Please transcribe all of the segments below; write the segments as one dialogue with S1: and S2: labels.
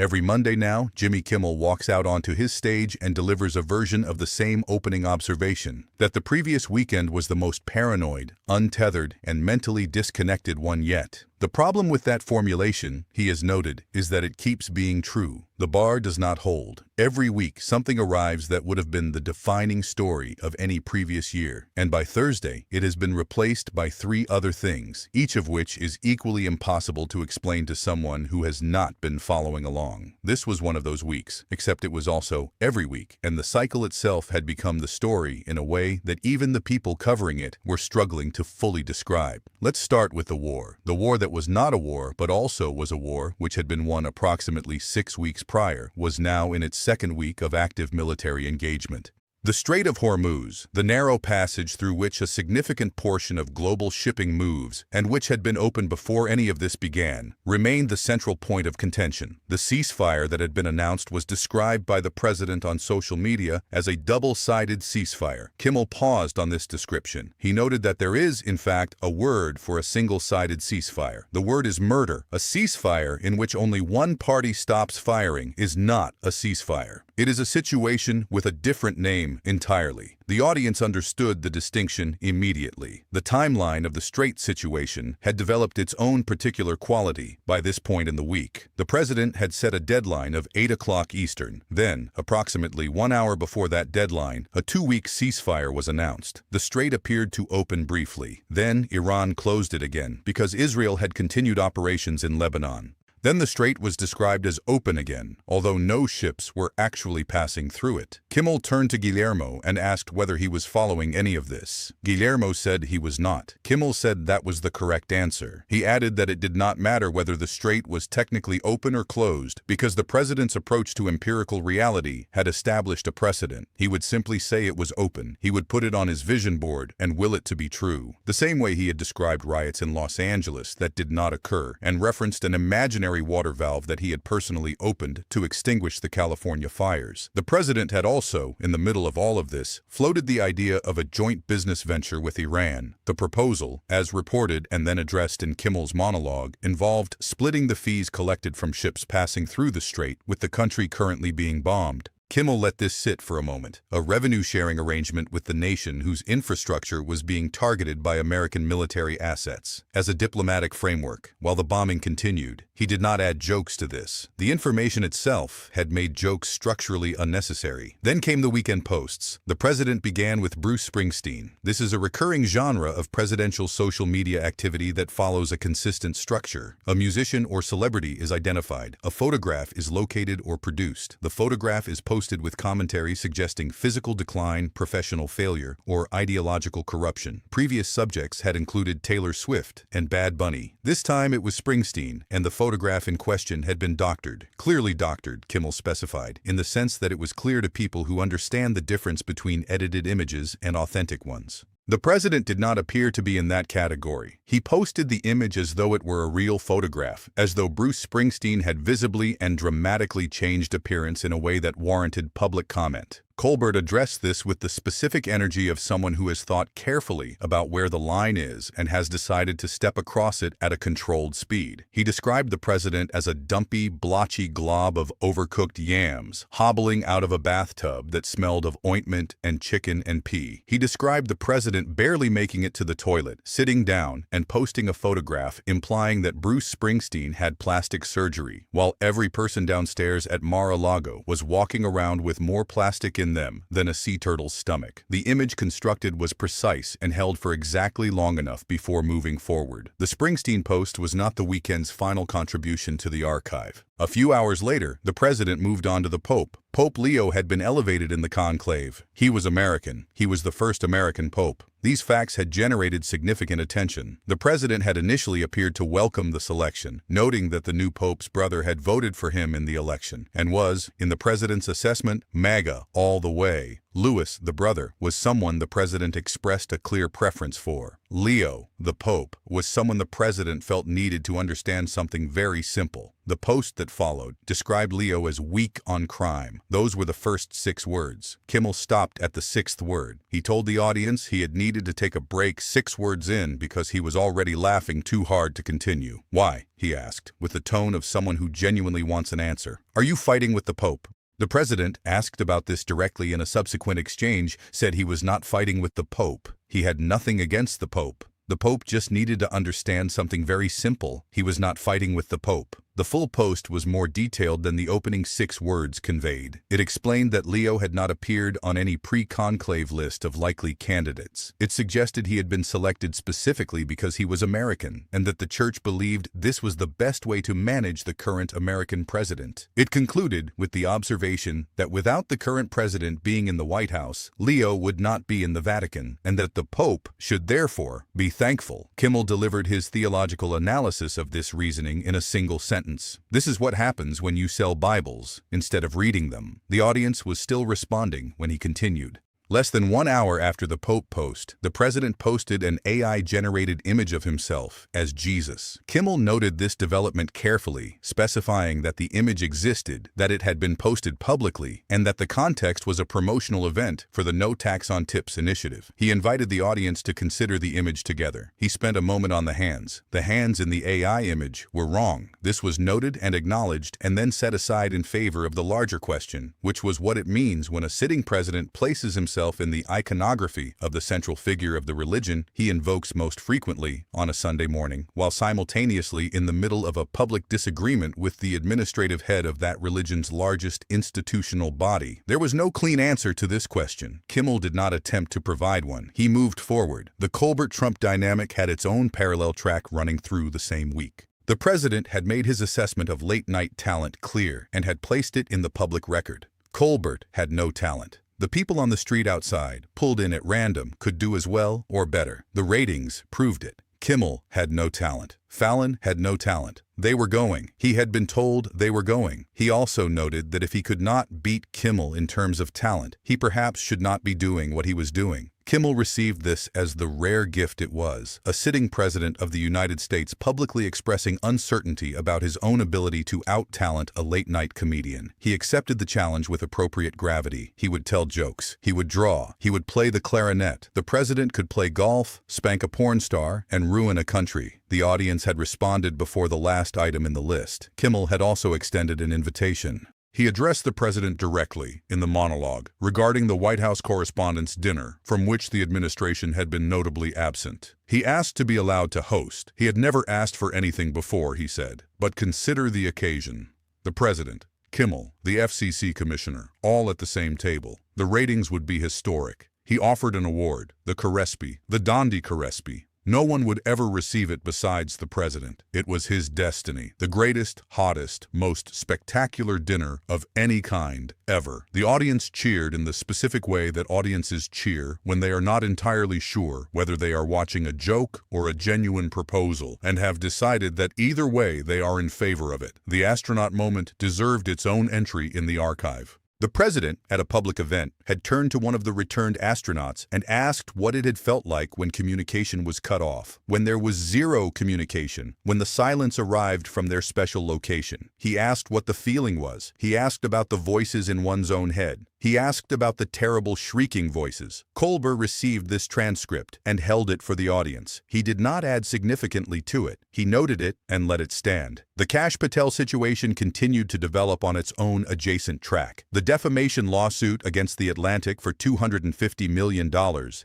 S1: Every Monday now, Jimmy Kimmel walks out onto his stage and delivers a version of the same opening observation, that the previous weekend was the most paranoid, untethered, and mentally disconnected one yet. The problem with that formulation, he has noted, is that it keeps being true. The bar does not hold. Every week, something arrives that would have been the defining story of any previous year, and by Thursday, it has been replaced by 3 other things, each of which is equally impossible to explain to someone who has not been following along. This was one of those weeks, except it was also every week, and the cycle itself had become the story in a way that even the people covering it were struggling to fully describe. Let's start with the war. The war that was not a war, but also was a war which had been won approximately 6 weeks prior, was now in its second week of active military engagement. The Strait of Hormuz, the narrow passage through which a significant portion of global shipping moves, and which had been open before any of this began, remained the central point of contention. The ceasefire that had been announced was described by the president on social media as a double-sided ceasefire. Kimmel paused on this description. He noted that there is, in fact, a word for a single-sided ceasefire. The word is murder. A ceasefire in which only one party stops firing is not a ceasefire. It is a situation with a different name entirely. The audience understood the distinction immediately. The timeline of the Strait situation had developed its own particular quality by this point in the week. The president had set a deadline of 8 o'clock Eastern. Then, approximately 1 hour before that deadline, a 2-week ceasefire was announced. The Strait appeared to open briefly. Then, Iran closed it again because Israel had continued operations in Lebanon. Then the strait was described as open again, although no ships were actually passing through it. Kimmel turned to Guillermo and asked whether he was following any of this. Guillermo said he was not. Kimmel said that was the correct answer. He added that it did not matter whether the strait was technically open or closed, because the president's approach to empirical reality had established a precedent. He would simply say it was open. He would put it on his vision board and will it to be true. The same way he had described riots in Los Angeles that did not occur, and referenced an imaginary water valve that he had personally opened to extinguish the California fires. The president had also, in the middle of all of this, floated the idea of a joint business venture with Iran. The proposal, as reported and then addressed in Kimmel's monologue, involved splitting the fees collected from ships passing through the strait with the country currently being bombed. Kimmel let this sit for a moment, a revenue-sharing arrangement with the nation whose infrastructure was being targeted by American military assets. As a diplomatic framework, while the bombing continued, he did not add jokes to this. The information itself had made jokes structurally unnecessary. Then came the weekend posts. The president began with Bruce Springsteen. This is a recurring genre of presidential social media activity that follows a consistent structure. A musician or celebrity is identified. A photograph is located or produced. The photograph is posted with commentary suggesting physical decline, professional failure, or ideological corruption. Previous subjects had included Taylor Swift and Bad Bunny. This time it was Springsteen, and the photograph in question had been doctored. Clearly doctored, Kimmel specified, in the sense that it was clear to people who understand the difference between edited images and authentic ones. The president did not appear to be in that category. He posted the image as though it were a real photograph, as though Bruce Springsteen had visibly and dramatically changed appearance in a way that warranted public comment. Colbert addressed this with the specific energy of someone who has thought carefully about where the line is and has decided to step across it at a controlled speed. He described the president as a dumpy, blotchy glob of overcooked yams, hobbling out of a bathtub that smelled of ointment and chicken and pee. He described the president barely making it to the toilet, sitting down, and posting a photograph implying that Bruce Springsteen had plastic surgery, while every person downstairs at Mar-a-Lago was walking around with more plastic in them than a sea turtle's stomach. The image constructed was precise and held for exactly long enough before moving forward. The Springsteen post was not the weekend's final contribution to the archive. A few hours later, the president moved on to the Pope. Pope Leo had been elevated in the conclave. He was American. He was the first American Pope. These facts had generated significant attention. The president had initially appeared to welcome the selection, noting that the new Pope's brother had voted for him in the election, and was, in the president's assessment, MAGA all the way. Louis, the brother, was someone the president expressed a clear preference for. Leo, the Pope, was someone the president felt needed to understand something very simple. The post that followed described Leo as weak on crime. Those were the first 6 words. Kimmel stopped at the 6th word. He told the audience he had needed to take a break 6 words in because he was already laughing too hard to continue. Why? He asked, with the tone of someone who genuinely wants an answer. Are you fighting with the Pope? The president, asked about this directly in a subsequent exchange, said he was not fighting with the Pope. He had nothing against the Pope. The Pope just needed to understand something very simple. He was not fighting with the Pope. The full post was more detailed than the opening 6 words conveyed. It explained that Leo had not appeared on any pre-conclave list of likely candidates. It suggested he had been selected specifically because he was American, and that the church believed this was the best way to manage the current American president. It concluded with the observation that without the current president being in the White House, Leo would not be in the Vatican, and that the Pope should therefore be thankful. Kimmel delivered his theological analysis of this reasoning in a single sentence. This is what happens when you sell Bibles instead of reading them. The audience was still responding when he continued. Less than 1 hour after the Pope post, the president posted an AI-generated image of himself as Jesus. Kimmel noted this development carefully, specifying that the image existed, that it had been posted publicly, and that the context was a promotional event for the No Tax on Tips initiative. He invited the audience to consider the image together. He spent a moment on the hands. The hands in the AI image were wrong. This was noted and acknowledged and then set aside in favor of the larger question, which was what it means when a sitting president places himself in the iconography of the central figure of the religion he invokes most frequently on a Sunday morning, while simultaneously in the middle of a public disagreement with the administrative head of that religion's largest institutional body. There was no clean answer to this question. Kimmel did not attempt to provide one. He moved forward. The Colbert-Trump dynamic had its own parallel track running through the same week. The president had made his assessment of late-night talent clear and had placed it in the public record. Colbert had no talent. The people on the street outside, pulled in at random, could do as well or better. The ratings proved it. Kimmel had no talent. Fallon had no talent. They were going. He had been told they were going. He also noted that if he could not beat Kimmel in terms of talent, he perhaps should not be doing what he was doing. Kimmel received this as the rare gift it was, a sitting president of the United States publicly expressing uncertainty about his own ability to out-talent a late-night comedian. He accepted the challenge with appropriate gravity. He would tell jokes. He would draw. He would play the clarinet. The president could play golf, spank a porn star, and ruin a country. The audience had responded before the last item in the list. Kimmel had also extended an invitation. He addressed the president directly in the monologue regarding the White House Correspondents' Dinner, from which the administration had been notably absent. He asked to be allowed to host. He had never asked for anything before, he said, but consider the occasion. The president, Kimmel, the FCC commissioner, all at the same table. The ratings would be historic. He offered an award, the Carespi, the Dondi Carespi. No one would ever receive it besides the president. It was his destiny. The greatest, hottest, most spectacular dinner of any kind ever. The audience cheered in the specific way that audiences cheer when they are not entirely sure whether they are watching a joke or a genuine proposal, and have decided that either way they are in favor of it. The astronaut moment deserved its own entry in the archive. The president, at a public event, had turned to one of the returned astronauts and asked what it had felt like when communication was cut off, when there was zero communication, when the silence arrived from their special location. He asked what the feeling was. He asked about the voices in one's own head. He asked about the terrible shrieking voices. Colbert received this transcript and held it for the audience. He did not add significantly to it. He noted it and let it stand. The Patel situation continued to develop on its own adjacent track. The defamation lawsuit against The Atlantic for $250 million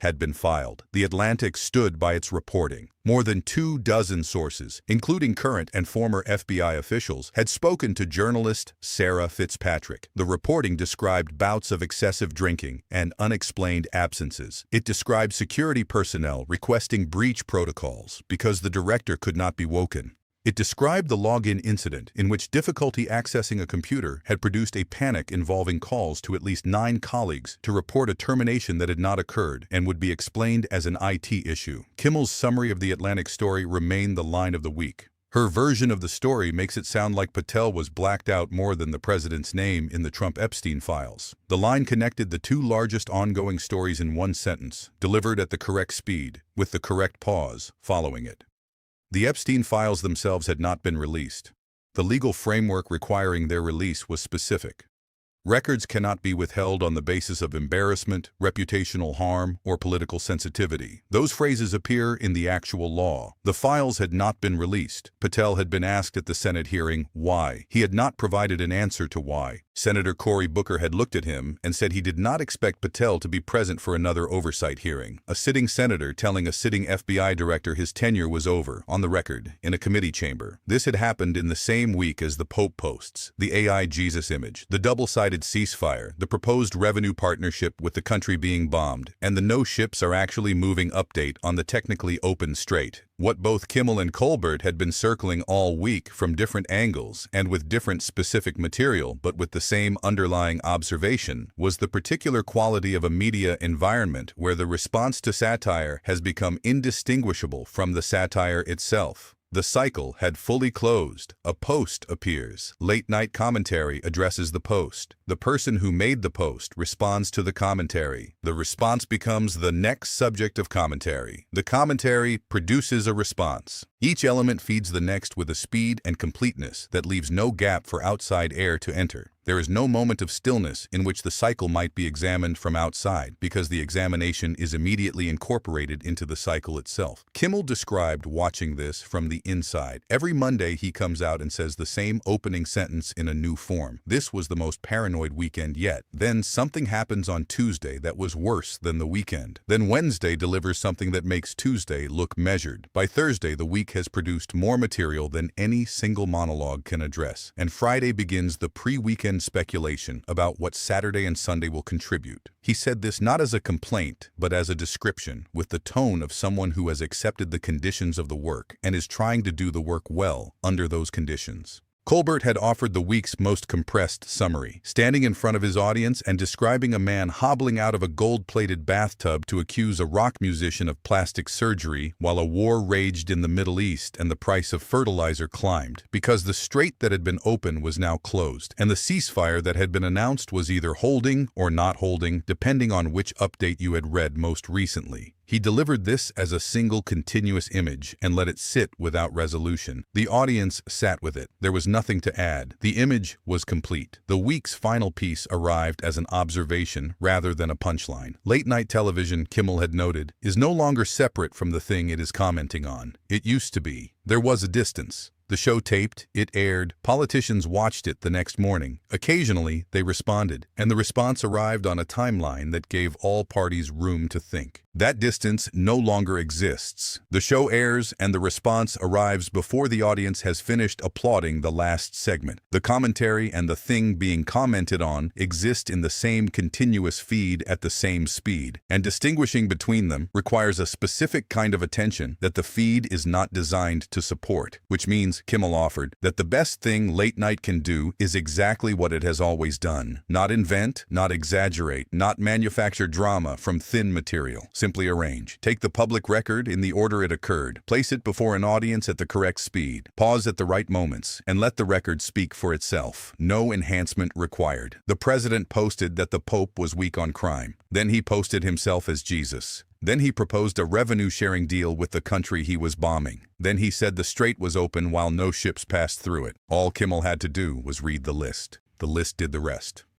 S1: had been filed. The Atlantic stood by its reporting. More than 24 sources, including current and former FBI officials, had spoken to journalist Sarah Fitzpatrick. The reporting described bouts of excessive drinking and unexplained absences. It described security personnel requesting breach protocols because the director could not be woken. It described the login incident in which difficulty accessing a computer had produced a panic involving calls to at least 9 colleagues to report a termination that had not occurred and would be explained as an IT issue. Kimmel's summary of the Atlantic story remained the line of the week. Her version of the story makes it sound like Patel was blacked out more than the president's name in the Trump-Epstein files. The line connected the two largest ongoing stories in one sentence, delivered at the correct speed, with the correct pause following it. The Epstein files themselves had not been released. The legal framework requiring their release was specific. Records cannot be withheld on the basis of embarrassment, reputational harm, or political sensitivity. Those phrases appear in the actual law. The files had not been released. Patel had been asked at the Senate hearing why. He had not provided an answer to why. Senator Cory Booker had looked at him and said he did not expect Patel to be present for another oversight hearing. A sitting senator telling a sitting FBI director his tenure was over, on the record, in a committee chamber. This had happened in the same week as the Pope posts, the AI Jesus image, the double-sided ceasefire, the proposed revenue partnership with the country being bombed, and the no ships are actually moving update on the technically open strait. What both Kimmel and Colbert had been circling all week from different angles and with different specific material but with the same underlying observation was the particular quality of a media environment where the response to satire has become indistinguishable from the satire itself. The cycle had fully closed. A post appears. Late-night commentary addresses the post. The person who made the post responds to the commentary. The response becomes the next subject of commentary. The commentary produces a response. Each element feeds the next with a speed and completeness that leaves no gap for outside air to enter. There is no moment of stillness in which the cycle might be examined from outside because the examination is immediately incorporated into the cycle itself. Kimmel described watching this from the inside. Every Monday he comes out and says the same opening sentence in a new form. This was the most paranoid weekend yet. Then something happens on Tuesday that was worse than the weekend. Then Wednesday delivers something that makes Tuesday look measured. By Thursday, the week has produced more material than any single monologue can address. And Friday begins the pre-weekend speculation about what Saturday and Sunday will contribute. He said this not as a complaint, but as a description, with the tone of someone who has accepted the conditions of the work and is trying to do the work well under those conditions. Colbert had offered the week's most compressed summary, standing in front of his audience and describing a man hobbling out of a gold-plated bathtub to accuse a rock musician of plastic surgery while a war raged in the Middle East and the price of fertilizer climbed, because the strait that had been open was now closed, and the ceasefire that had been announced was either holding or not holding, depending on which update you had read most recently. He delivered this as a single continuous image and let it sit without resolution. The audience sat with it. There was nothing to add. The image was complete. The week's final piece arrived as an observation rather than a punchline. Late-night television, Kimmel had noted, is no longer separate from the thing it is commenting on. It used to be. There was a distance. The show taped, it aired, politicians watched it the next morning. Occasionally, they responded, and the response arrived on a timeline that gave all parties room to think. That distance no longer exists. The show airs, and the response arrives before the audience has finished applauding the last segment. The commentary and the thing being commented on exist in the same continuous feed at the same speed, and distinguishing between them requires a specific kind of attention that the feed is not designed to support, which means, Kimmel offered, that the best thing late night can do is exactly what it has always done. Not invent, not exaggerate, not manufacture drama from thin material. Simply arrange. Take the public record in the order it occurred, place it before an audience at the correct speed, pause at the right moments, and let the record speak for itself. No enhancement required. The president posted that the Pope was weak on crime. Then he posted himself as Jesus. Then he proposed a revenue-sharing deal with the country he was bombing. Then he said the strait was open while no ships passed through it. All Kimmel had to do was read the list. The list did the rest.